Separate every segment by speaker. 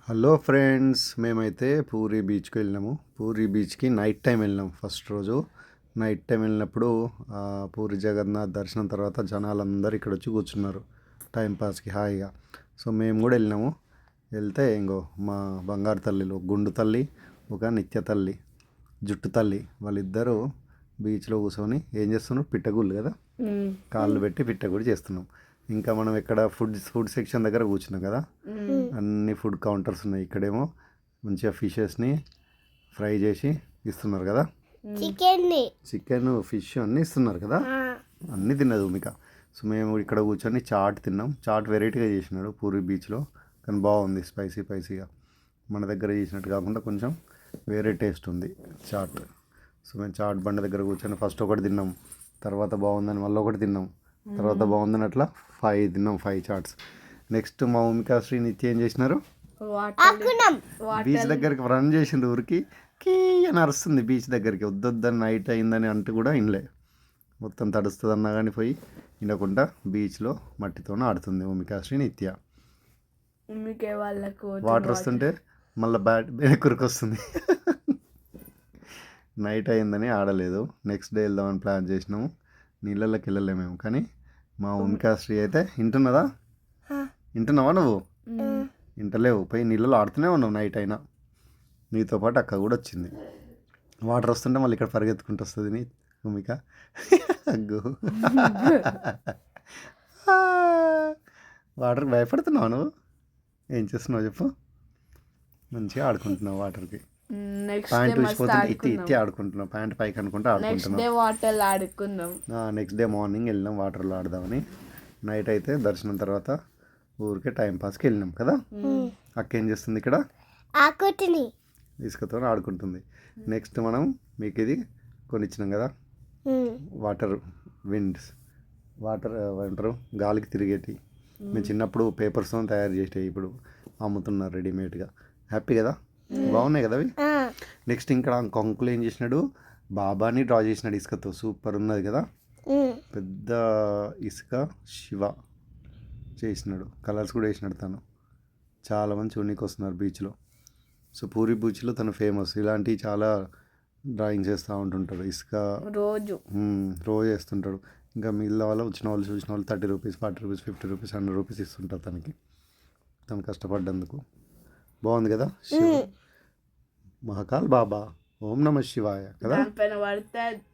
Speaker 1: Hello friends, మేమైతే పూరి బీచ్కి వెళ్ళినాము. పూరి బీచ్కి నైట్ టైం వెళ్ళినాం. ఫస్ట్ రోజు నైట్ టైం వెళ్ళినప్పుడు పూరి జగన్నాథ్ దర్శనం తర్వాత జనాలందరూ ఇక్కడ వచ్చి కూర్చున్నారు టైంపాస్కి హాయిగా. సో మేము కూడా వెళ్ళినాము. వెళ్తే ఇంకో మా బంగారు తల్లిలు, గుండు తల్లి, ఒక నిత్య తల్లి, జుట్టు తల్లి, వాళ్ళిద్దరూ బీచ్లో కూర్చొని ఏం చేస్తున్నారు, పిట్టగుళ్ళు కదా, కాళ్ళు పెట్టి పిట్టగుడి చేస్తున్నాం. ఇంకా మనం ఇక్కడ ఫుడ్ సెక్షన్ దగ్గర కూర్చున్నాం కదా, అన్ని ఫుడ్ కౌంటర్స్ ఉన్నాయి. ఇక్కడేమో మంచిగా ఫిషెస్ని ఫ్రై చేసి ఇస్తున్నారు కదా, చికెన్ ఫిష్ అన్నీ ఇస్తున్నారు కదా, అన్నీ తిన్నది భూమిక. సో మేము ఇక్కడ కూర్చొని చాట్ తిన్నాం. చాట్ వెరైటీగా చేసినాడు పూరి బీచ్లో, కానీ బాగుంది, స్పైసీగా. మన దగ్గర చేసినట్టు కాకుండా కొంచెం వేరే టేస్ట్ ఉంది చాట్. సో మేము చాట్ బండి దగ్గర కూర్చొని ఫస్ట్ ఒకటి తిన్నాం, తర్వాత బాగుందని మళ్ళీ ఒకటి తిన్నాం, తర్వాత బాగుందని అట్లా 5 తిన్నాం, 5 చాట్స్. నెక్స్ట్ మా భూమిక శ్రీ నిత్య ఏం చేసినారు, బీచ్ దగ్గరికి రన్ చేసిండు. ఊరికి కీ అని అరుస్తుంది బీచ్ దగ్గరికి, వద్దొద్దని నైట్ అయిందని అంటూ కూడా ఇనలే. మొత్తం తడుస్తుంది అన్నా కానీ పోయి వినకుండా బీచ్లో మట్టితో ఆడుతుంది భూమిక శ్రీ నిత్య. వాటర్ వస్తుంటే మళ్ళీ వెనక్కురికి వస్తుంది. నైట్ అయిందని ఆడలేదు. నెక్స్ట్ డే వెళ్దామని ప్లాన్ చేసినాము. నీళ్ళలోకి వెళ్ళలేమేమో, కానీ మా భూమికాశ్రీ అయితే వింటున్నావా నువ్వు? వింటలేవు, పోయి నీళ్ళలో ఆడుతూనే ఉన్నావు నైట్ అయినా. నీతో పాటు అక్క కూడా వచ్చింది. వాటర్ వస్తుంటే మళ్ళీ ఇక్కడ పరిగెత్తుకుంటూ వస్తుంది నీ భూమిక. అగ్గు వాటర్కి భయపడుతున్నావు నువ్వు? ఏం చేస్తున్నావు చెప్పు? మంచిగా ఆడుకుంటున్నావు వాటర్కి. ప్యాంట్ విసిపోతుంటే ఇట్టి ఆడుకుంటున్నాం, ప్యాంట్ పైకి అనుకుంటే ఆడుకుంటున్నాం. నెక్స్ట్ డే మార్నింగ్ వెళ్ళినాం వాటర్లో ఆడదామని. నైట్ అయితే దర్శనం తర్వాత ఊరికే టైంపాస్కి వెళ్ళినాం కదా. అక్క ఏం చేస్తుంది ఇక్కడ, ఇసుకతో ఆడుకుంటుంది. నెక్స్ట్ మనం మీకు ఇది కొనిచ్చినాం కదా, వాటర్ ఏమంటారు, గాలికి తిరిగేటి. మేము చిన్నప్పుడు పేపర్స్తో తయారు చేసేవి, ఇప్పుడు అమ్ముతున్నారు రెడీమేడ్గా. హ్యాపీ కదా, బాగున్నాయి కదా అవి. నెక్స్ట్ ఇంకా అంకుల్ ఏం చేసినాడు, బాబాని డ్రా చేసినాడు ఇసుకతో, సూపర్ ఉన్నది కదా. పెద్ద ఇసుక శివ చేసినాడు, కలర్స్ కూడా వేసినాడు తను. చాలా మంది చూడనీకి వస్తున్నారు బీచ్లో. సో పూరి బీచ్లో తను ఫేమస్. ఇలాంటివి చాలా డ్రాయింగ్స్ వేస్తూ ఉంటుంటాడు, ఇసుక రోజు వేస్తుంటాడు. ఇంకా మిగిలిన వాళ్ళు వచ్చిన వాళ్ళు చూసిన వాళ్ళు 30 రూపీస్, 40 రూపీస్, 50 రూపీస్, 100 రూపీస్ ఇస్తుంటారు తను కష్టపడ్డందుకు. బాగుంది కదా. మహాకాల్ బాబా, ఓం నమ శివాయ కదా.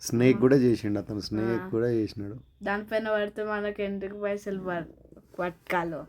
Speaker 1: స్నేక్ కూడా చేసిండు అతను, స్నేక్ కూడా చేసినాడు.
Speaker 2: దానిపైన పడితే మనకి ఎందుకు పైసలు పట్టాలో.